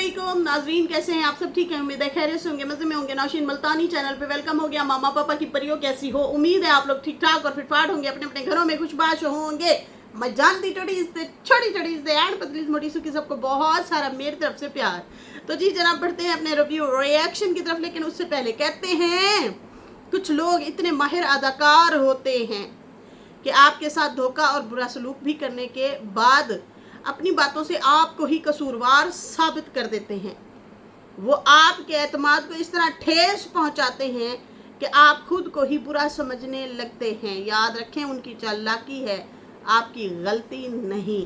वालेकुम नाजरीन, कैसे हैं आप सब? ठीक है, उम्मीद है खैरियत से होंगे, मजे में होंगे। नौशीन मुल्तानी चैनल पे वेलकम हो गया। मामा पापा की परियों कैसी हो? उम्मीद है आप लोग ठीक ठाक और फिटफाट होंगे, अपने अपने घरों में खुशबाश होंगे। मैं जानती छोटी छोटी एंड पतली मोटी सुखी सबको बहुत सारा मेरी तरफ से प्यार। तो जी जनाब, बढ़ते हैं अपने रिव्यू रिएक्शन की तरफ, लेकिन उससे पहले कहते हैं कुछ लोग इतने माहिर अदाकार होते हैं कि आपके साथ धोखा और बुरा सलूक भी करने के बाद अपनी बातों से आपको ही कसूरवार साबित कर देते हैं। वो आपके एतमाद को इस तरह ठेस पहुंचाते हैं कि आप खुद को ही बुरा समझने लगते हैं। याद रखें, उनकी चालाकी है, आपकी गलती नहीं।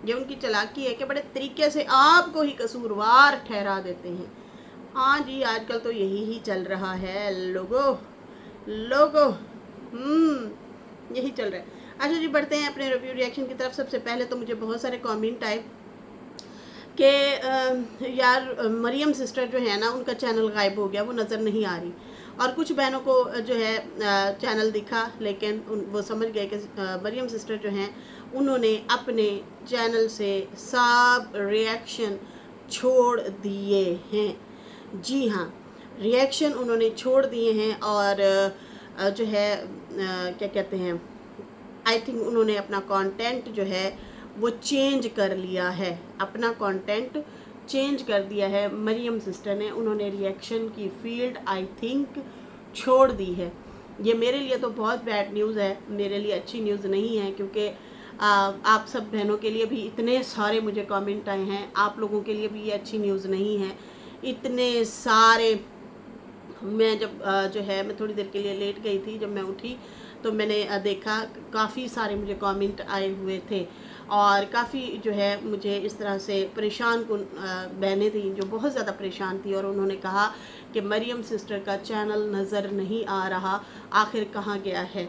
ये उनकी चालाकी है कि बड़े तरीके से आपको ही कसूरवार ठहरा देते हैं। हाँ जी, आजकल तो यही ही चल रहा है लोगों। यही चल रहा है। अच्छा जी, बढ़ते हैं अपने रिव्यू रिएक्शन की तरफ। सबसे पहले तो मुझे बहुत सारे कमेंट आए कि यार मरियम सिस्टर जो है ना, उनका चैनल गायब हो गया, वो नज़र नहीं आ रही। और कुछ बहनों को जो है चैनल दिखा, लेकिन वो समझ गए कि मरियम सिस्टर जो हैं उन्होंने अपने चैनल से सब रिएक्शन छोड़ दिए हैं। जी हाँ, रिएक्शन उन्होंने छोड़ दिए हैं। और जो है क्या कहते हैं, आई थिंक उन्होंने अपना कंटेंट जो है वो चेंज कर लिया है। अपना कंटेंट चेंज कर दिया है मरियम सिस्टर ने। उन्होंने रिएक्शन की फील्ड आई थिंक छोड़ दी है। ये मेरे लिए तो बहुत बैड न्यूज़ है, मेरे लिए अच्छी न्यूज़ नहीं है, क्योंकि आप सब बहनों के लिए भी इतने सारे मुझे कमेंट आए हैं, आप लोगों के लिए भी ये अच्छी न्यूज़ नहीं है। इतने सारे, मैं जब जो है मैं थोड़ी देर के लिए लेट गई थी, जब मैं उठी तो मैंने देखा काफ़ी सारे मुझे कमेंट आए हुए थे। और काफ़ी जो है मुझे इस तरह से परेशान बहनें थी जो बहुत ज़्यादा परेशान थी, और उन्होंने कहा कि मरियम सिस्टर का चैनल नज़र नहीं आ रहा, आखिर कहाँ गया है।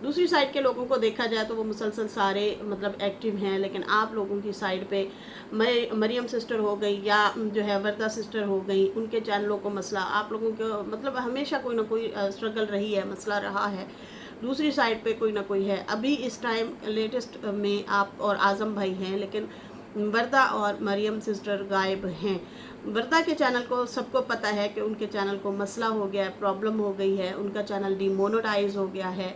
दूसरी साइड के लोगों को देखा जाए तो वो मुसलसल सारे मतलब एक्टिव हैं, लेकिन आप लोगों की साइड पे मरियम सिस्टर हो गई या जो है वर्दा सिस्टर हो गई, उनके चैनलों को मसला, आप लोगों को मतलब हमेशा कोई ना कोई स्ट्रगल रही है, मसला रहा है। दूसरी साइड पे कोई ना कोई है। अभी इस टाइम लेटेस्ट में आप और आज़म भाई हैं, लेकिन वर्दा और मरियम सिस्टर गायब हैं। वर्दा के चैनल को सबको पता है कि उनके चैनल को मसला हो गया है, प्रॉब्लम हो गई है, उनका चैनल डिमोनेटाइज हो गया है।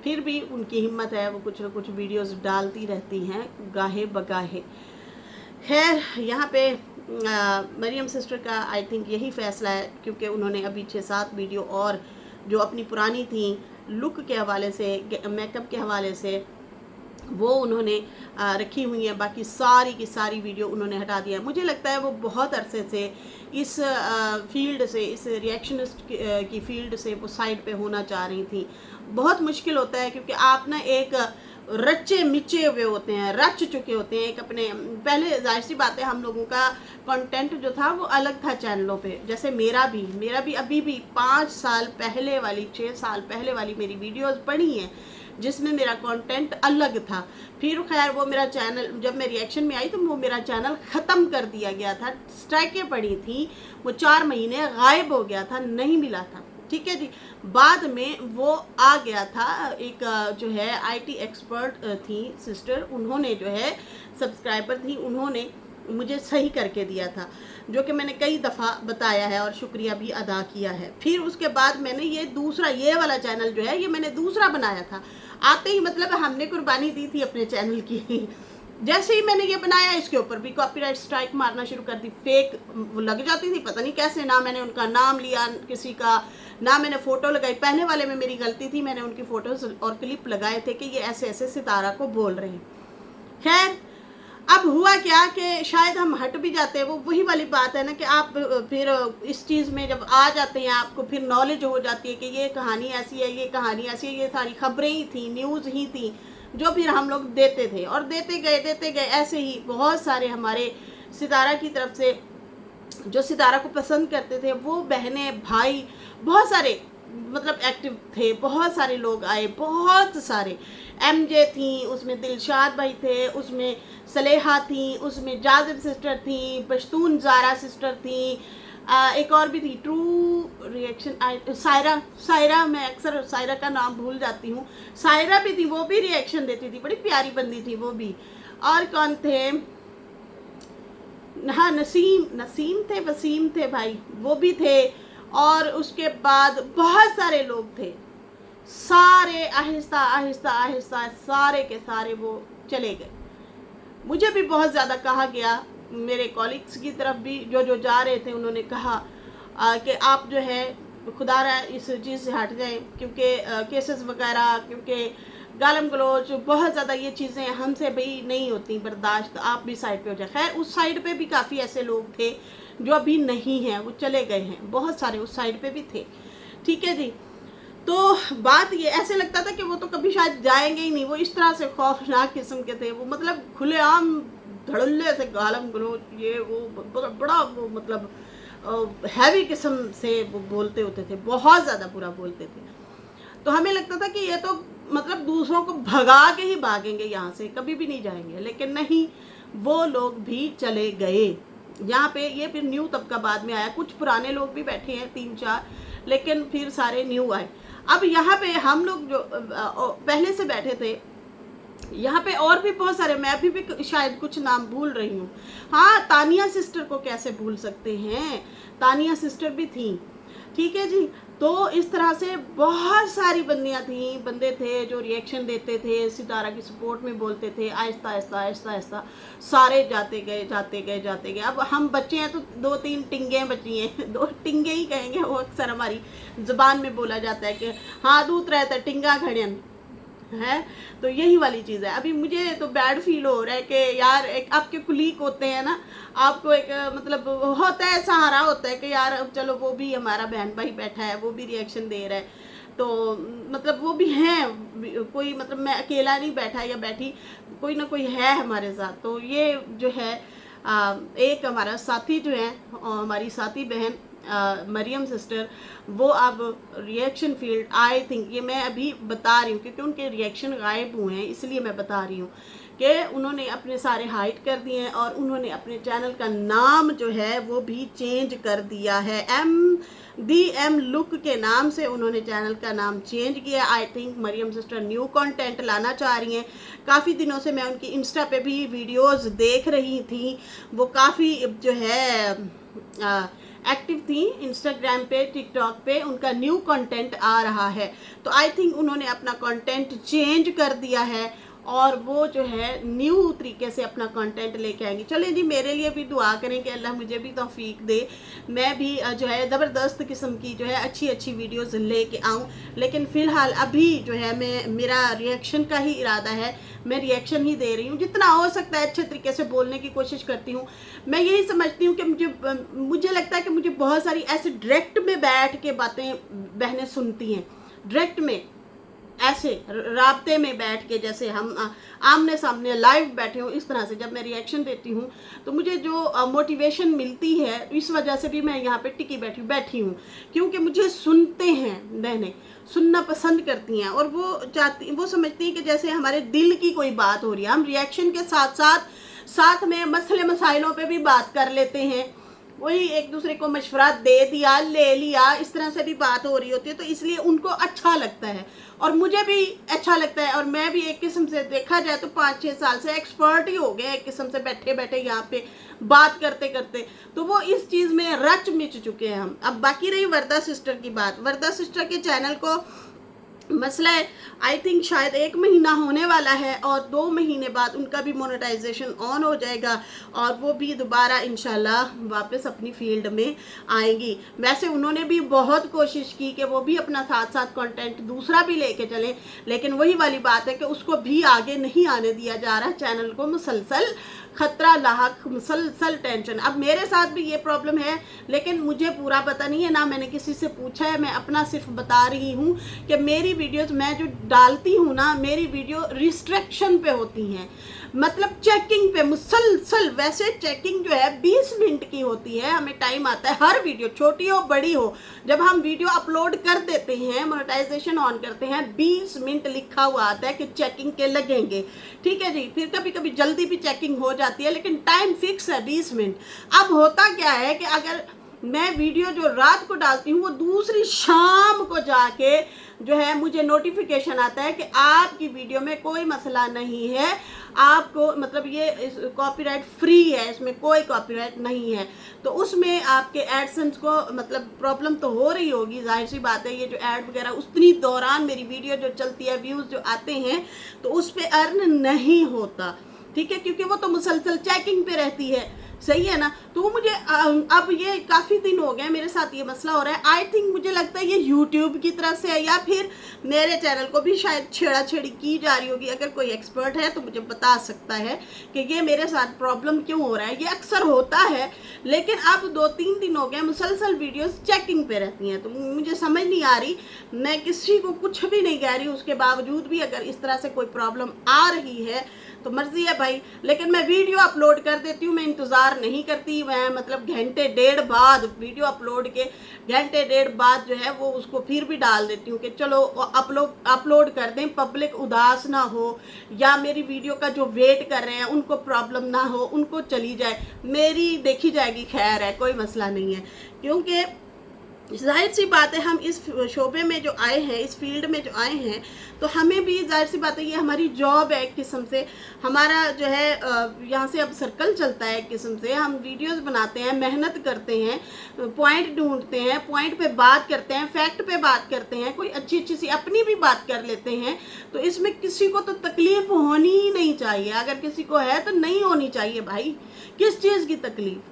फिर भी उनकी हिम्मत है, वो कुछ ना कुछ वीडियोस डालती रहती हैं गाहे बगाहे। खैर, यहाँ पे मरियम सिस्टर का आई थिंक यही फ़ैसला है, क्योंकि उन्होंने अभी 6-7 वीडियो और जो अपनी पुरानी थी लुक के हवाले से, मेकअप के हवाले से, वो उन्होंने रखी हुई है। बाकी सारी की सारी वीडियो उन्होंने हटा दिया है। मुझे लगता है वो बहुत अरसे से इस फील्ड से, इस रिएक्शनिस्ट की फील्ड से वो साइड पे होना चाह रही थी। बहुत मुश्किल होता है, क्योंकि आप ना एक रचे मिचे हुए होते हैं, रच चुके होते हैं। एक अपने पहले जाहिर सी बात है, हम लोगों का कंटेंट जो था वो अलग था चैनलों पे। जैसे मेरा भी अभी भी 5 साल पहले वाली, 6 साल पहले वाली मेरी वीडियोस पड़ी हैं जिसमें मेरा कंटेंट अलग था। फिर खैर वो मेरा चैनल, जब मैं रिएक्शन में आई तो वो मेरा चैनल ख़त्म कर दिया गया था, स्ट्राइकें पड़ी थी, वो 4 महीने गायब हो गया था, नहीं मिला था। ठीक है जी। बाद में वो आ गया था, एक जो है आईटी एक्सपर्ट थी सिस्टर, उन्होंने जो है सब्सक्राइबर थी, उन्होंने मुझे सही करके दिया था, जो कि मैंने कई दफ़ा बताया है और शुक्रिया भी अदा किया है। फिर उसके बाद मैंने ये वाला चैनल जो है ये मैंने दूसरा बनाया था। आते ही मतलब हमने कुर्बानी दी थी अपने चैनल की। जैसे ही मैंने ये बनाया, इसके ऊपर भी कॉपीराइट स्ट्राइक मारना शुरू कर दी। फेक लग जाती थी, पता नहीं कैसे, ना मैंने उनका नाम लिया किसी का, ना मैंने फ़ोटो लगाई। पहले वाले में मेरी गलती थी, मैंने उनकी फ़ोटोज़ और क्लिप लगाए थे कि ये ऐसे ऐसे सितारा को बोल रहे हैं। खैर, अब हुआ क्या कि शायद हम हट भी जाते हैं। वो वही वाली बात है ना कि आप फिर इस चीज़ में जब आ जाते हैं, आपको फिर नॉलेज हो जाती है कि ये कहानी ऐसी है, ये कहानी ऐसी है, ये सारी खबरें ही थी, न्यूज़ ही थी, जो फिर हम लोग देते थे और देते गए। ऐसे ही बहुत सारे हमारे सितारा की तरफ से, जो सितारा को पसंद करते थे, वो बहनें भाई बहुत सारे मतलब एक्टिव थे। बहुत सारे लोग आए, बहुत सारे। एमजे थी, उसमें दिलशाद भाई थे, उसमें सलेहा थी, उसमें जाजिब सिस्टर थी, पश्तून ज़ारा सिस्टर थी, एक और भी थी ट्रू रिएक्शन सायरा, मैं अक्सर सायरा का नाम भूल जाती हूँ। सायरा भी थी, वो भी रिएक्शन देती थी, बड़ी प्यारी बंदी थी वो भी। और कौन थे, हाँ, नसीम नसीम थे, वसीम थे भाई, वो भी थे। और उसके बाद बहुत सारे लोग थे, सारे आहिस्ता आहिस्ता आहिस्ता सारे के सारे वो चले गए। मुझे भी बहुत ज़्यादा कहा गया, मेरे कॉलिग्स की तरफ भी जो जो जा रहे थे उन्होंने कहा कि आप जो है खुदारा इस चीज़ से हट जाएं, क्योंकि केसेस वगैरह, क्योंकि गालम गलोच बहुत ज़्यादा ये चीज़ें हमसे भी नहीं होती बर्दाश्त, आप भी साइड पे हो जाए। खैर उस साइड पे भी काफ़ी ऐसे लोग थे जो अभी नहीं हैं, वो चले गए हैं, बहुत सारे उस साइड पे भी थे। ठीक है जी। तो बात ये, ऐसे लगता था कि वो तो कभी शायद जाएंगे ही नहीं, वो इस तरह से खौफनाक किस्म के थे। वो मतलब खुलेआम धड़ल्ले से गालम गलोच, ये वो बड़ा वो मतलब हैवी किस्म से वो बोलते होते थे, बहुत ज़्यादा बुरा बोलते थे। तो हमें लगता था कि ये तो मतलब दूसरों को भगा के ही भागेंगे यहाँ से, कभी भी नहीं जाएंगे, लेकिन नहीं, वो लोग भी चले गए। यहाँ पे ये फिर न्यू तबका बाद में आया, कुछ पुराने लोग भी बैठे हैं 3-4, लेकिन फिर सारे न्यू आए। अब यहाँ पे हम लोग जो पहले से बैठे थे, यहाँ पे और भी बहुत सारे, मैं भी शायद कुछ नाम भूल रही हूँ। हाँ, तानिया सिस्टर को कैसे भूल सकते हैं, तानिया सिस्टर भी थी। ठीक है जी। तो इस तरह से बहुत सारी बंदियाँ थी, बंदे थे जो रिएक्शन देते थे, सितारा की सपोर्ट में बोलते थे। आहिस्ता आहिस्ता आहिस्ता आहिस्ता सारे जाते गए जाते गए जाते गए। अब हम बच्चे हैं तो 2-3 टिंगे बची हैं, 2 टिंगे ही कहेंगे, वो अक्सर हमारी ज़बान में बोला जाता है कि हाँ दूध रहता है टिंगा खड़ियन है। तो यही वाली चीज़ है। अभी मुझे तो बैड फील हो रहा है कि यार एक आपके कुलीग होते हैं ना, आपको एक मतलब होता है, सहारा होता है कि यार चलो वो भी हमारा बहन भाई बैठा है, वो भी रिएक्शन दे रहा है, तो मतलब वो भी हैं, कोई मतलब मैं अकेला नहीं बैठा या बैठी, कोई ना कोई है हमारे साथ। तो ये जो है एक हमारा साथी जो है, हमारी साथी बहन मरियम सिस्टर, वो अब रिएक्शन फील्ड, आई थिंक ये मैं अभी बता रही हूँ क्योंकि उनके रिएक्शन गायब हुए हैं, इसलिए मैं बता रही हूँ कि उन्होंने अपने सारे हाइड कर दिए हैं और उन्होंने अपने चैनल का नाम जो है वो भी चेंज कर दिया है। MDM लुक के नाम से उन्होंने चैनल का नाम चेंज किया। I think Mariam sister new content लाना चाह रही हैं। काफ़ी दिनों से मैं उनकी इंस्टा पे भी वीडियोस देख रही थी, वो काफ़ी जो है एक्टिव थी इंस्टाग्राम पे, टिकटॉक पे, उनका न्यू कंटेंट आ रहा है। तो आई थिंक उन्होंने अपना कंटेंट चेंज कर दिया है और वो जो है न्यू तरीके से अपना कंटेंट लेके आएंगी। चलें जी, मेरे लिए भी दुआ करें कि अल्लाह मुझे भी तौफीक दे, मैं भी जो है ज़बरदस्त किस्म की जो है अच्छी अच्छी वीडियोस लेके आऊँ। लेकिन फ़िलहाल अभी जो है मेरा रिएक्शन का ही इरादा है, मैं रिएक्शन ही दे रही हूँ, जितना हो सकता है अच्छे तरीके से बोलने की कोशिश करती हूँ। मैं यही समझती हूँ कि मुझे लगता है कि मुझे बहुत सारी ऐसे डायरेक्ट में बैठ के बातें बहनें सुनती हैं, डायरेक्ट में ऐसे राब्ते में बैठ के, जैसे हम आमने सामने लाइव बैठे हो, इस तरह से जब मैं रिएक्शन देती हूँ तो मुझे जो मोटिवेशन मिलती है, इस वजह से भी मैं यहाँ पे टिकी बैठी हूँ, क्योंकि मुझे सुनते हैं बहनें, सुनना पसंद करती हैं और वो समझती हैं कि जैसे हमारे दिल की कोई बात हो रही है। हम रिएक्शन के साथ में मसले मसाइलों पे भी बात कर लेते हैं, वही एक दूसरे को मशवरा दे दिया, ले लिया, इस तरह से भी बात हो रही होती है। तो इसलिए उनको अच्छा लगता है और मुझे भी अच्छा लगता है। और मैं भी एक किस्म से देखा जाए तो 5-6 साल से एक्सपर्ट ही हो गए एक किस्म से, बैठे बैठे यहाँ पे बात करते करते, तो वो इस चीज़ में रच मिच चुके हैं हम। अब बाकी रही वरदा सिस्टर की बात, वरदा सिस्टर के चैनल को मसला है, आई थिंक शायद 1 महीना होने वाला है और 2 महीने बाद उनका भी मोनेटाइजेशन ऑन हो जाएगा और वो भी दोबारा इंशाल्लाह वापस अपनी फील्ड में आएंगी। वैसे उन्होंने भी बहुत कोशिश की कि वो भी अपना साथ कंटेंट दूसरा भी लेके चलें, लेकिन वही वाली बात है कि उसको भी आगे नहीं आने दिया जा रहा, चैनल को मुसलसल खतरा लाहक, मुसलसल टेंशन। अब मेरे साथ भी ये प्रॉब्लम है, लेकिन मुझे पूरा पता नहीं है, ना मैंने किसी से पूछा है, मैं अपना सिर्फ बता रही हूँ कि मेरी वीडियोस मैं जो डालती हूँ ना, मेरी वीडियो रिस्ट्रिक्शन पे होती हैं, मतलब चेकिंग पे मुसलसल। वैसे चेकिंग जो है 20 मिनट की होती है, हमें टाइम आता है हर वीडियो, छोटी हो बड़ी हो, जब हम वीडियो अपलोड कर देते हैं, मोनेटाइजेशन ऑन करते हैं, 20 मिनट लिखा हुआ आता है कि चेकिंग के लगेंगे। ठीक है जी, फिर कभी कभी जल्दी भी चेकिंग हो जाती है, लेकिन टाइम फिक्स है 20 मिनट। अब होता क्या है कि अगर मैं वीडियो जो रात को डालती हूँ वो दूसरी शाम को जाके जो है मुझे नोटिफिकेशन आता है कि आपकी वीडियो में कोई मसला नहीं है, आपको मतलब ये कॉपीराइट फ्री है, इसमें कोई कॉपीराइट नहीं है। तो उसमें आपके एडसेंस को मतलब प्रॉब्लम तो हो रही होगी, जाहिर सी बात है। ये जो ऐड वगैरह उतनी दौरान मेरी वीडियो जो चलती है, व्यूज़ जो आते हैं, तो उस पर अर्न नहीं होता, ठीक है, क्योंकि वो तो मुसलसल चेकिंग पे रहती है, सही है ना। तो मुझे अब ये काफ़ी दिन हो गए मेरे साथ ये मसला हो रहा है। आई थिंक मुझे लगता है ये यूट्यूब की तरफ से है, या फिर मेरे चैनल को भी शायद छेड़ाछेड़ी की जा रही होगी। अगर कोई एक्सपर्ट है तो मुझे बता सकता है कि ये मेरे साथ प्रॉब्लम क्यों हो रहा है। ये अक्सर होता है, लेकिन अब 2-3 दिन हो गए मुसलसल वीडियोस चेकिंग पे रहती हैं। तो मुझे समझ नहीं आ रही, मैं किसी को कुछ भी नहीं कह रही, उसके बावजूद भी अगर इस तरह से कोई प्रॉब्लम आ रही है तो मर्जी है भाई। लेकिन मैं वीडियो अपलोड कर देती हूँ, मैं इंतज़ार नहीं करती। मैं मतलब घंटे डेढ़ बाद वीडियो अपलोड के घंटे डेढ़ बाद जो है वो उसको फिर भी डाल देती हूँ कि चलो अपलोड कर दें, पब्लिक उदास ना हो, या मेरी वीडियो का जो वेट कर रहे हैं उनको प्रॉब्लम ना हो, उनको चली जाए, मेरी देखी जाएगी, खैर है, कोई मसला नहीं है। क्योंकि जाहिर सी बात है, हम इस शोबे में जो आए हैं, इस फील्ड में जो आए हैं, तो हमें भी जाहिर सी बात है ये हमारी जॉब है एक किस्म से। हमारा जो है यहाँ से अब सर्कल चलता है एक किस्म से। हम वीडियोस बनाते हैं, मेहनत करते हैं, पॉइंट ढूंढते हैं, पॉइंट पे बात करते हैं, फैक्ट पे बात करते हैं, कोई अच्छी अच्छी सी अपनी भी बात कर लेते हैं। तो इसमें किसी को तो तकलीफ होनी ही नहीं चाहिए। अगर किसी को है तो नहीं होनी चाहिए भाई, किस चीज़ की तकलीफ।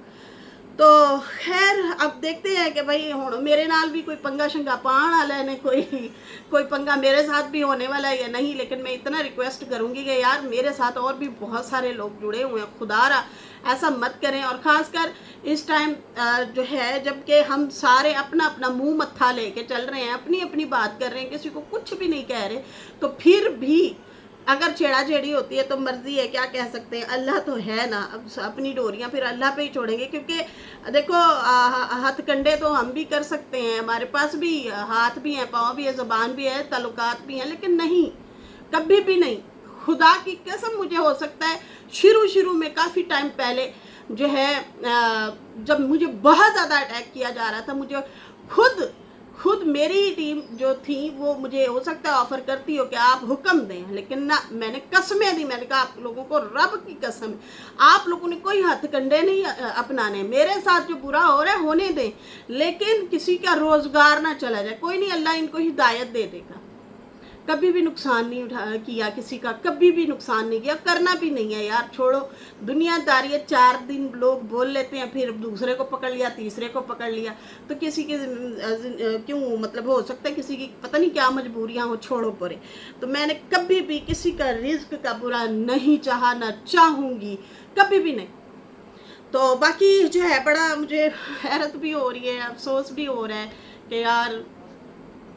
तो खैर अब देखते हैं कि भाई हुण मेरे नाल भी कोई पंगा शंगा पाण वाला है ने, कोई पंगा मेरे साथ भी होने वाला है या नहीं। लेकिन मैं इतना रिक्वेस्ट करूंगी कि यार मेरे साथ और भी बहुत सारे लोग जुड़े हुए हैं, खुदारा ऐसा मत करें। और ख़ासकर इस टाइम जो है जबकि हम सारे अपना अपना मुंह मत्था लेके चल रहे हैं, अपनी अपनी बात कर रहे हैं, किसी को कुछ भी नहीं कह रहे, तो फिर भी अगर छेड़ाछेड़ी होती है तो मर्जी है, क्या कह सकते हैं। अल्लाह तो है ना, अब अपनी डोरियां फिर अल्लाह पे ही छोड़ेंगे। क्योंकि देखो हथकंडे तो हम भी कर सकते हैं, हमारे पास भी हाथ भी हैं, पाँव भी है, ज़बान भी है, ताल्लुकात भी हैं, लेकिन नहीं, कभी भी नहीं। खुदा की कसम मुझे हो सकता है शुरू में काफ़ी टाइम पहले जो है जब मुझे बहुत ज़्यादा अटैक किया जा रहा था, मुझे खुद मेरी टीम जो थी वो मुझे हो सकता है ऑफर करती हो कि आप हुक्म दें, लेकिन ना, मैंने कसमें दी। मैंने कहा आप लोगों को रब की कसम, आप लोगों ने कोई हथकंडे नहीं अपनाने, मेरे साथ जो बुरा हो रहा है होने दें, लेकिन किसी का रोजगार ना चला जाए। कोई नहीं, अल्लाह इनको हिदायत दे देगा। कभी भी नुकसान नहीं किया किसी का, कभी भी नुकसान नहीं किया, करना भी नहीं है यार, छोड़ो। दुनियादारी है, 4 दिन लोग बोल लेते हैं, फिर दूसरे को पकड़ लिया, तीसरे को पकड़ लिया, तो किसी के क्यों मतलब हो सकता है किसी की पता नहीं क्या मजबूरियां हो, छोड़ो परे। तो मैंने कभी भी किसी का रिस्क का बुरा नहीं चाहा, ना चाहूँगी, कभी भी नहीं। तो बाकी जो है बड़ा मुझे हैरत भी हो रही है, अफसोस भी हो रहा है कि यार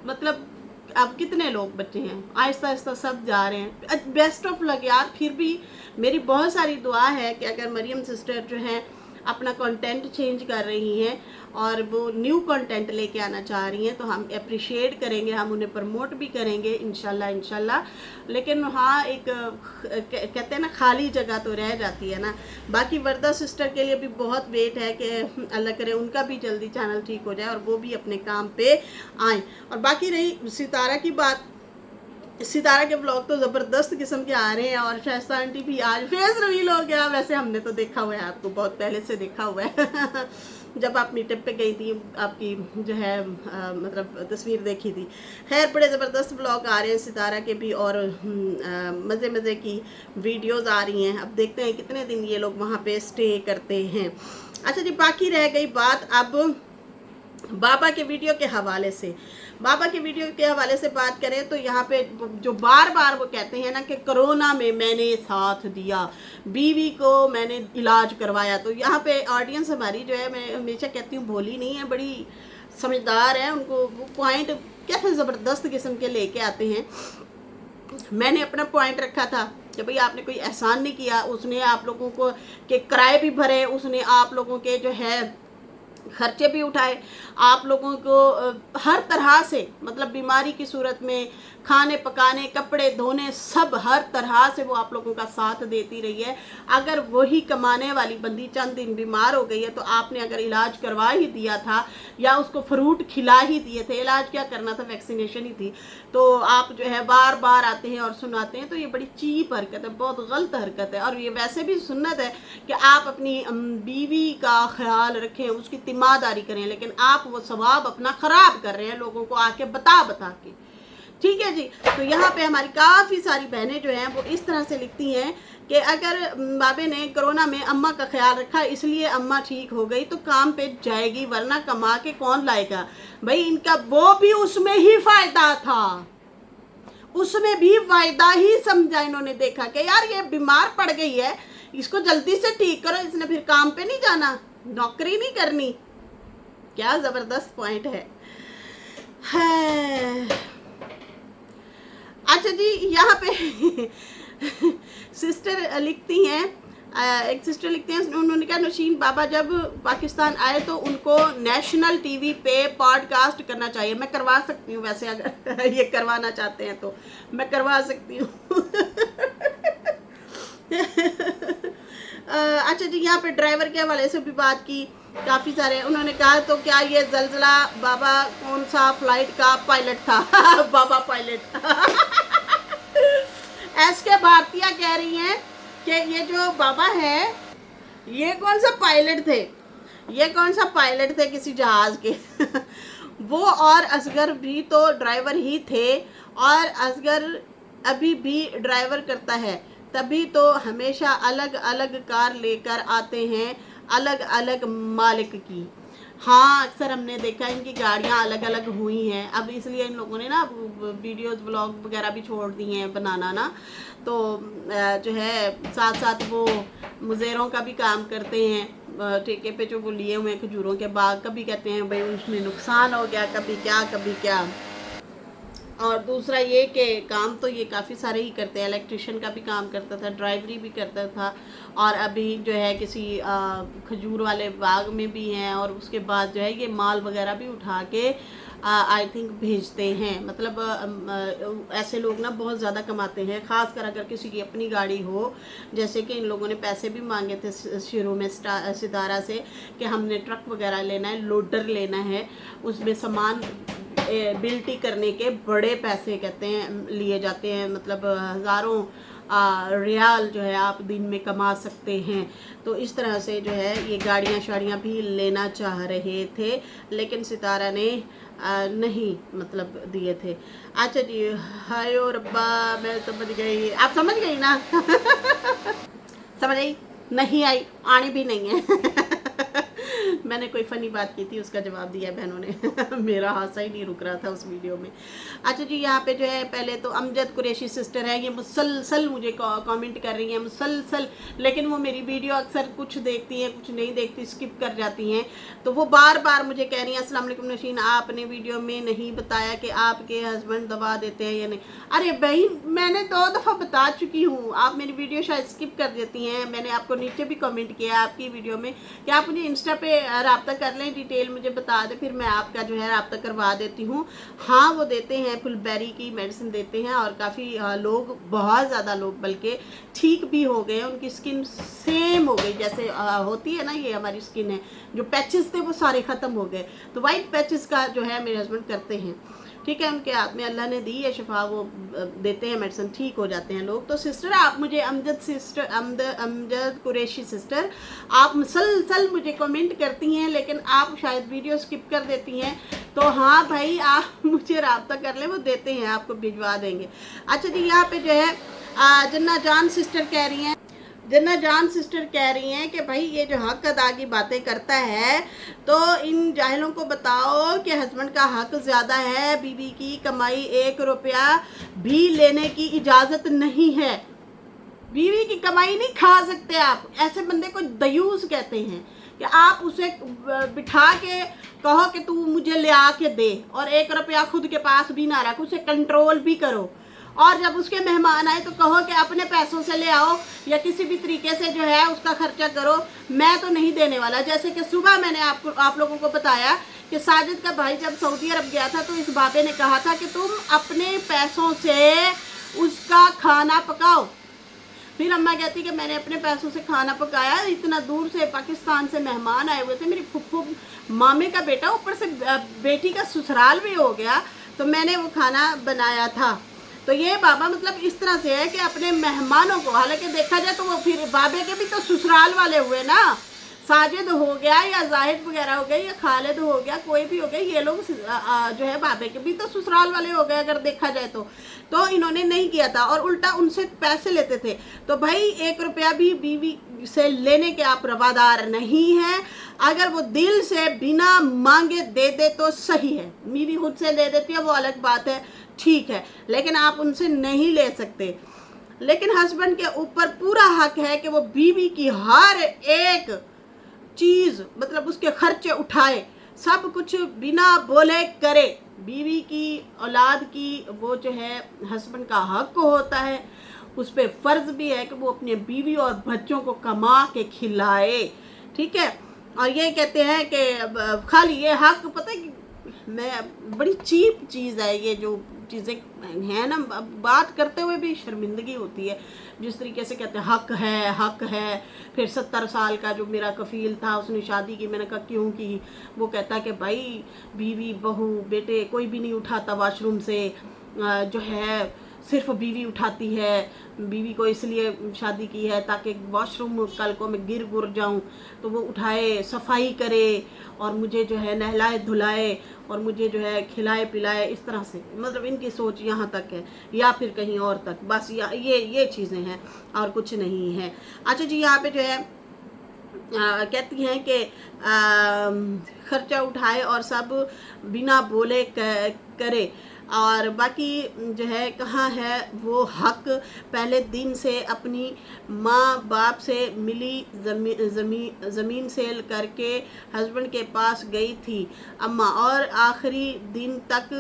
मतलब अब कितने लोग बचे हैं, आहिस्ता आहिस्ता सब जा रहे हैं। बेस्ट ऑफ लक यार। फिर भी मेरी बहुत सारी दुआ है कि अगर मरियम सिस्टर जो हैं अपना कंटेंट चेंज कर रही हैं और वो न्यू कंटेंट लेके आना चाह रही हैं, तो हम अप्रिशिएट करेंगे, हम उन्हें प्रमोट भी करेंगे इंशाल्लाह। लेकिन हाँ, एक कहते हैं ना, खाली जगह तो रह जाती है ना। बाकी वर्दा सिस्टर के लिए भी बहुत वेट है कि अल्लाह करे उनका भी जल्दी चैनल ठीक हो जाए और वो भी अपने काम पे आएँ। और बाकी रही सितारा की बात, सितारा के ब्लॉग तो ज़बरदस्त किस्म के आ रहे हैं। और शाइस्ता आंटी भी आज फेस रिवील हो गया। वैसे हमने तो देखा हुआ है, आपको बहुत पहले से देखा हुआ है जब आप मीटअप पे गई थी, आपकी जो है मतलब तस्वीर देखी थी। खैर बड़े ज़बरदस्त ब्लॉग आ रहे हैं सितारा के भी, और मज़े की वीडियोज़ आ रही हैं। अब देखते हैं कितने दिन ये लोग वहाँ पे स्टे करते हैं। अच्छा जी, बाकी रह गई बात अब बाबा के वीडियो के हवाले से। बाबा के वीडियो के हवाले से बात करें तो यहाँ पे जो बार बार वो कहते हैं ना कि कोरोना में मैंने साथ दिया, बीवी को मैंने इलाज करवाया, तो यहाँ पे ऑडियंस हमारी जो है, मैं हमेशा कहती हूँ भोली नहीं है, बड़ी समझदार है। उनको वो पॉइंट कैसे ज़बरदस्त किस्म के लेके आते हैं। मैंने अपना पॉइंट रखा था कि भाई आपने कोई एहसान नहीं किया, उसने आप लोगों को के किराए भी भरे, उसने आप लोगों के जो है खर्चे भी उठाए, आप लोगों को हर तरह से मतलब बीमारी की सूरत में, खाने पकाने, कपड़े धोने, सब हर तरह से वो आप लोगों का साथ देती रही है। अगर वही कमाने वाली बंदी चंद दिन बीमार हो गई है तो आपने अगर इलाज करवा ही दिया था या उसको फ्रूट खिला ही दिए थे, इलाज क्या करना था, वैक्सीनेशन ही थी, तो आप जो है बार बार आते हैं और सुनाते हैं। तो ये बड़ी चीप हरकत है, बहुत गलत हरकत है। और ये वैसे भी सुन्नत है कि आप अपनी बीवी का ख्याल रखें, उसकी तिमादारी करें, लेकिन आप वो सवाब अपना ख़राब कर रहे हैं लोगों को आके बता के। ठीक है जी। तो यहाँ पे हमारी काफ़ी सारी बहनें जो हैं वो इस तरह से लिखती हैं कि अगर बाबे ने कोरोना में अम्मा का ख्याल रखा इसलिए अम्मा ठीक हो गई तो काम पे जाएगी, वरना कमा के कौन लाएगा। भाई इनका वो भी उसमें ही फ़ायदा था, उसमें भी फ़ायदा ही समझा इन्होंने। देखा कि यार ये बीमार पड़ गई है, इसको जल्दी से ठीक करो, इसने फिर काम पे नहीं जाना, नौकरी नहीं करनी। क्या ज़बरदस्त पॉइंट है। अच्छा जी, यहाँ पे सिस्टर लिखती हैं, एक सिस्टर लिखते हैं, उन्होंने कहा नौशीन बाबा जब पाकिस्तान आए तो उनको नेशनल टीवी पे पॉडकास्ट करना चाहिए। मैं करवा सकती हूँ, वैसे अगर ये करवाना चाहते हैं तो मैं करवा सकती हूँ। अच्छा जी, यहाँ पे ड्राइवर के हवाले से भी बात की काफ़ी सारे। उन्होंने कहा तो क्या ये जलजला बाबा कौन सा फ्लाइट का पायलट था? बाबा पायलट। एसके भारतीया कह रही हैं कि ये जो बाबा है ये कौन सा पायलट थे, ये कौन सा पायलट थे किसी जहाज़ के। वो और असगर भी तो ड्राइवर ही थे, और असगर अभी भी ड्राइवर करता है, तभी तो हमेशा अलग अलग कार लेकर आते हैं, अलग अलग मालिक की। हाँ, अक्सर हमने देखा इनकी गाड़ियाँ अलग अलग हुई हैं, अब इसलिए इन लोगों ने ना वीडियोस ब्लॉग वगैरह भी छोड़ दिए हैं बनाना ना। तो जो है साथ साथ वो मुज़ेरों का भी काम करते हैं, ठेके पे जो वो लिए हुए हैं खजूरों के बाग। कभी कहते हैं भाई उसमें नुकसान हो गया, कभी क्या। और दूसरा ये कि काम तो ये काफ़ी सारे ही करते हैं, इलेक्ट्रिशियन का भी काम करता था, ड्राइवरी भी करता था, और अभी जो है किसी खजूर वाले बाग में भी हैं, और उसके बाद जो है ये माल वगैरह भी उठा के आई थिंक भेजते हैं। मतलब ऐसे लोग ना बहुत ज़्यादा कमाते हैं, ख़ासकर अगर किसी की अपनी गाड़ी हो। जैसे कि इन लोगों ने पैसे भी मांगे थे शुरू में सितारा से कि हमने ट्रक वगैरह लेना है, लोडर लेना है, उसमें सामान बिल्टी करने के बड़े पैसे कहते हैं लिए जाते हैं। मतलब हज़ारों रियाल जो है आप दिन में कमा सकते हैं। तो इस तरह से जो है ये गाड़ियाँ शाड़ियाँ भी लेना चाह रहे थे, लेकिन सितारा ने नहीं मतलब दिए थे। अच्छा जी, हाय ओ रब्बा, मैं समझ गई, आप समझ गई ना? समझ आई? नहीं आई, आनी भी नहीं है। मैंने कोई फ़नी बात की थी, उसका जवाब दिया बहनों ने। मेरा हादसा ही नहीं रुक रहा था उस वीडियो में। अच्छा जी, यहाँ पे जो है पहले तो अमजद कुरैशी सिस्टर है, ये मुसलसल मुझे कमेंट कर रही हैं, मुसलसल। लेकिन वो मेरी वीडियो अक्सर कुछ देखती हैं, कुछ नहीं देखती, स्किप कर जाती हैं। तो वो बार बार मुझे कह रही हैं अस्सलाम वालेकुम नौशीन, आपने वीडियो में नहीं बताया कि आपके हस्बैंड दवा देते हैं या नहीं। अरे बहन, मैंने 2 दफ़ा बता चुकी हूँ, आप मेरी वीडियो शायद स्किप कर देती हैं। मैंने आपको नीचे भी कमेंट किया आपकी वीडियो में कि आप मुझे इंस्टा पे राब्ता कर लें, डिटेल मुझे बता दें, फिर मैं आपका जो है राब्ता करवा देती हूँ। हाँ, वो देते हैं, फुलबेरी की मेडिसिन देते हैं, और काफ़ी लोग, बहुत ज़्यादा लोग बल्कि ठीक भी हो गए, उनकी स्किन सेम हो गई जैसे होती है ना, ये हमारी स्किन है, जो पैचेस थे वो सारे ख़त्म हो गए। तो वाइट पैचेस का जो है मेरे हस्बैंड करते हैं। ठीक है, उनके हाथ में अल्लाह ने दी है शिफा, वो देते हैं मेडिसिन, ठीक हो जाते हैं लोग। तो सिस्टर, आप मुझे अमजद कुरैशी सिस्टर, आप मुसलसल मुझे कमेंट करती हैं, लेकिन आप शायद वीडियो स्किप कर देती हैं। तो हाँ भाई, आप मुझे राब्ता कर लें, वो देते हैं, आपको भिजवा देंगे। अच्छा जी, यहाँ पे जो है जन्ना जान सिस्टर कह रही हैं, जन्ना जान सिस्टर कह रही हैं कि भाई ये जो हक अदा की बातें करता है, तो इन जाहिलों को बताओ कि हस्बैंड का हक ज़्यादा है, बीवी की कमाई 1 रुपया भी लेने की इजाज़त नहीं है। बीवी की कमाई नहीं खा सकते आप। ऐसे बंदे को दयूस कहते हैं कि आप उसे बिठा के कहो कि तू मुझे ले आके दे, और 1 रुपया खुद के पास भी ना रख, उसे कंट्रोल भी करो, और जब उसके मेहमान आए तो कहो कि अपने पैसों से ले आओ या किसी भी तरीके से जो है उसका खर्चा करो, मैं तो नहीं देने वाला। जैसे कि सुबह मैंने आप लोगों को बताया कि साजिद का भाई जब सऊदी अरब गया था तो इस बाबे ने कहा था कि तुम अपने पैसों से उसका खाना पकाओ। फिर अम्मा कहती कि मैंने अपने पैसों से खाना पकाया, इतना दूर से पाकिस्तान से मेहमान आए हुए थे, मेरी फुफ्फू मामे का बेटा, ऊपर से बेटी का ससुराल भी हो गया, तो मैंने वो खाना बनाया था। तो ये बाबा मतलब इस तरह से है कि अपने मेहमानों को, हालांकि देखा जाए तो वो फिर बाबे के भी तो ससुराल वाले हुए ना, साजिद हो गया या जाहिद वगैरह हो गए या खालिद हो गया, कोई भी हो गया, ये लोग जो है बाबे के भी तो ससुराल वाले हो गए अगर देखा जाए तो इन्होंने नहीं किया था और उल्टा उनसे पैसे लेते थे। तो भाई 1 रुपया भी बीवी से लेने के आप रवादार नहीं हैं। अगर वो दिल से बिना मांगे दे दे तो सही है, बीवी खुद से दे देती है वो अलग बात है, ठीक है, लेकिन आप उनसे नहीं ले सकते। लेकिन हस्बैंड के ऊपर पूरा हक है कि वो बीवी की हर एक चीज़ मतलब उसके खर्चे उठाए, सब कुछ बिना बोले करे। बीवी की औलाद की वो जो है हस्बैंड का हक होता है, उस पर फ़र्ज़ भी है कि वो अपने बीवी और बच्चों को कमा के खिलाए, ठीक है। और ये कहते हैं कि खाली ये हक, पता है कि मैं बड़ी चीप चीज़ है ये जो चीज़ें हैं ना, बात करते हुए भी शर्मिंदगी होती है। जिस तरीके से कहते हैं हक है। फिर 70 साल का जो मेरा कफ़ील था उसने शादी की, मैंने कहा क्यों की, वो कहता कि भाई बीवी बहू बेटे कोई भी नहीं उठाता वॉशरूम से, जो है सिर्फ बीवी उठाती है, बीवी को इसलिए शादी की है ताकि वॉशरूम कल को मैं गिर गुर जाऊं तो वो उठाए, सफाई करे और मुझे जो है नहलाए धुलाए और मुझे जो है खिलाए पिलाए, इस तरह से मतलब इनकी सोच यहाँ तक है या फिर कहीं और तक, बस ये चीज़ें हैं और कुछ नहीं है। अच्छा जी, यहाँ पे जो है कहती हैं कि खर्चा उठाए और सब बिना बोले करे। और बाकी जो है कहाँ है वो हक, पहले दिन से अपनी माँ बाप से मिली ज़मीन सेल करके हस्बैंड के पास गई थी अम्मा, और आखिरी दिन तक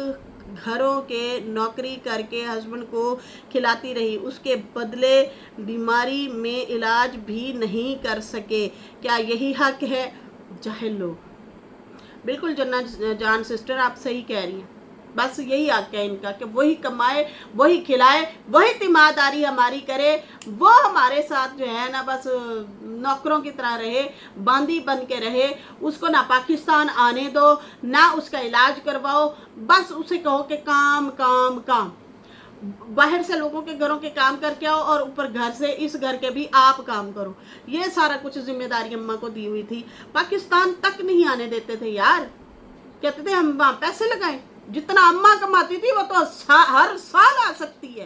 घरों के नौकरी करके हस्बैंड को खिलाती रही, उसके बदले बीमारी में इलाज भी नहीं कर सके। क्या यही हक है? जाहिल लोग। बिल्कुल जन्नत जान सिस्टर, आप सही कह रही हैं, बस यही हक है इनका कि वही कमाए, वही खिलाए, वही तिमादारी हमारी करे, वो हमारे साथ जो है ना बस नौकरों की तरह रहे, बांदी बन के रहे, उसको ना पाकिस्तान आने दो, ना उसका इलाज करवाओ, बस उसे कहो कि काम काम काम, बाहर से लोगों के घरों के काम करके आओ और ऊपर घर से इस घर के भी आप काम करो। ये सारा कुछ जिम्मेदारी अम्मा को दी हुई थी। पाकिस्तान तक नहीं आने देते थे यार, कहते थे हम वहाँ पैसे लगाएं, जितना अम्मा कमाती थी वो तो हर साल आ सकती है,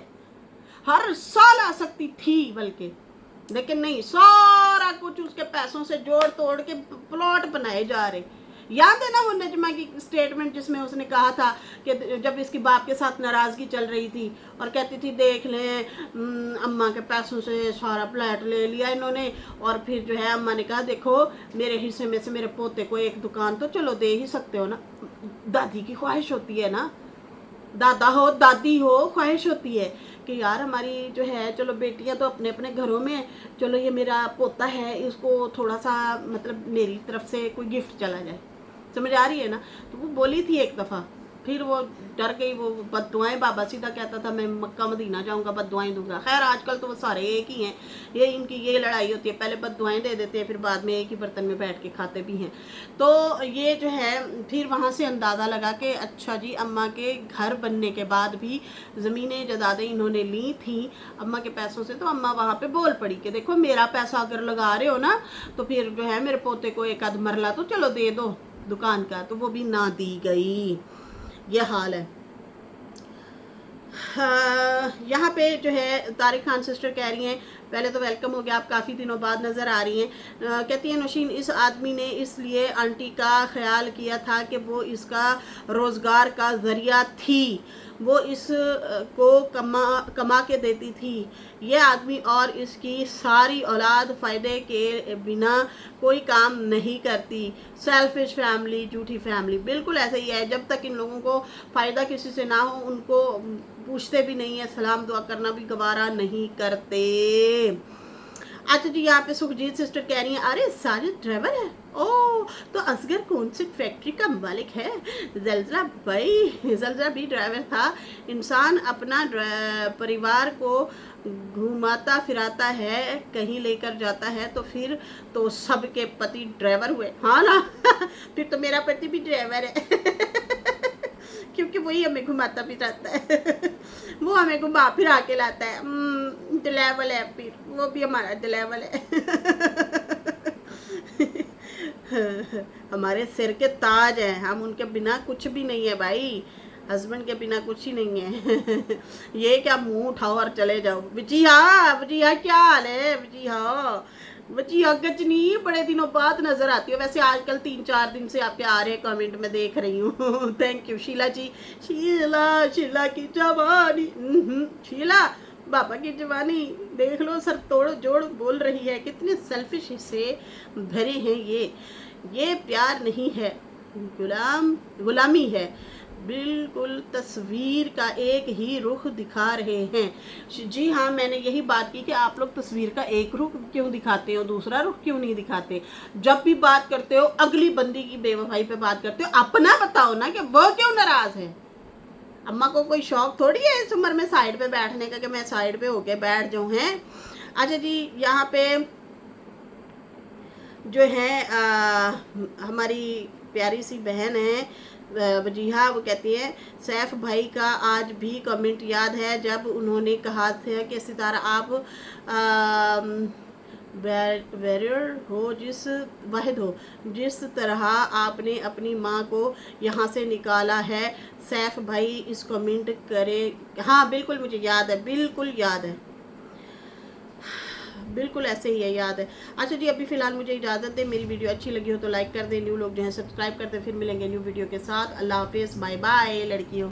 हर साल आ सकती थी बल्कि, लेकिन नहीं, सारा कुछ उसके पैसों से जोड़ तोड़ के प्लॉट बनाए जा रहे। याद है ना वो नजमा की स्टेटमेंट जिसमें उसने कहा था कि जब इसकी बाप के साथ नाराज़गी चल रही थी और कहती थी देख लें अम्मा के पैसों से सारा फ्लैट ले लिया इन्होंने, और फिर जो है अम्मा ने कहा देखो मेरे हिस्से में से मेरे पोते को एक दुकान तो चलो दे ही सकते हो ना। दादी की ख्वाहिश होती है ना, दादा हो दादी हो, ख्वाहिश होती है कि यार हमारी जो है चलो बेटियां तो अपने अपने घरों में, चलो ये मेरा पोता है इसको थोड़ा सा मतलब मेरी तरफ से कोई गिफ्ट चला जाए, समझ आ रही है ना। तो वो बोली थी एक दफ़ा, फिर वो डर गई, वो बद्दुआएं, बाबा सीधा कहता था मैं मक्का मदीना जाऊंगा बद्दुआएं दूंगा। खैर आजकल तो वो सारे एक ही हैं, ये इनकी ये लड़ाई होती है, पहले बद्दुआएं दे देते हैं फिर बाद में एक ही बर्तन में बैठ के खाते भी हैं। तो ये जो है फिर वहाँ से अंदाज़ा लगा कि अच्छा जी अम्मा के घर बनने के बाद भी ज़मीनें जदादें इन्होंने ली थी अम्मा के पैसों से, तो अम्मा वहाँ पर बोल पड़ी कि देखो मेरा पैसा अगर लगा रहे हो ना तो फिर जो है मेरे पोते को एक आध मरला तो चलो दे दो दुकान का, तो वो भी ना दी गई। ये हाल है। यहाँ पे जो है तारिक खान सिस्टर कह रही हैं पहले तो वेलकम हो गया, आप काफ़ी दिनों बाद नज़र आ रही हैं। कहती हैं नौशीन इस आदमी ने इसलिए आंटी का ख्याल किया था कि वो इसका रोज़गार का ज़रिया थी, वो इस को कमा के देती थी। ये आदमी और इसकी सारी औलाद फ़ायदे के बिना कोई काम नहीं करती। सेल्फिश फैमिली, झूठी फैमिली, बिल्कुल ऐसा ही है। जब तक इन लोगों को फ़ायदा किसी से ना हो उनको पूछते भी नहीं है, सलाम दुआ करना भी गवारा नहीं करते। अच्छा जी, यहाँ पे सुखजीत सिस्टर कह रही हैं अरे साजिद ड्राइवर है, ओ तो असगर कौन सी फैक्ट्री का मालिक है? जलजला भाई, जलजला भी ड्राइवर था। इंसान अपना परिवार को घुमाता फिराता है, कहीं लेकर जाता है, तो फिर तो सबके पति ड्राइवर हुए। हाँ ना फिर तो मेरा पति भी ड्राइवर है क्योंकि वही हमें घुमाता फिराता है वो हमें घुमा फिरा के लाता है। दिलेवल है, फिर वो भी हमारा दिलेवल है हमारे सिर के ताज हैं, हम उनके बिना कुछ भी नहीं है भाई, हस्बैंड के बिना कुछ ही नहीं है ये क्या मुंह उठाओ और चले जाओ। विजिया क्या हाल है? विजिया गजनी बड़े दिनों बाद नजर आती हो। वैसे आजकल 3-4 दिन से आपके आ रहे हैं कमेंट में देख रही हूँ थैंक यू शीला जी। शीला की जवानी, शीला बाबा की जवानी देख लो, सर तोड़ जोड़ बोल रही है। कितने सेल्फिश से भरे हैं ये प्यार नहीं है, गुलामी है। बिल्कुल तस्वीर का एक ही रुख दिखा रहे हैं। जी हाँ, मैंने यही बात की कि आप लोग तस्वीर का एक रुख क्यों दिखाते हो, दूसरा रुख क्यों नहीं दिखाते? जब भी बात करते हो अगली बंदी की बेवफाई पे बात करते हो, अपना बताओ ना कि वो क्यों नाराज है। अम्मा को कोई शौक थोड़ी है इस उम्र में साइड पे बैठने का कि मैं साइड पे होके बैठ जाऊँ हैं। अच्छा जी, यहाँ पे जो है हमारी प्यारी सी बहन है जी हाँ, वो कहती है सैफ भाई का आज भी कमेंट याद है जब उन्होंने कहा था कि सितारा आप वैरियर हो, वाहिद हो, जिस तरह आपने अपनी माँ को यहाँ से निकाला है। सैफ भाई इस कमेंट करे। हाँ बिल्कुल मुझे याद है, बिल्कुल याद है, बिल्कुल ऐसे ही है, याद है। अच्छा जी, अभी फ़िलहाल मुझे इजाज़त दें। मेरी वीडियो अच्छी लगी हो तो लाइक कर दें, न्यू लोग जो हैं सब्सक्राइब करते। फिर मिलेंगे न्यू वीडियो के साथ। अल्लाह हाफिज़, बाय बाय लड़कियों।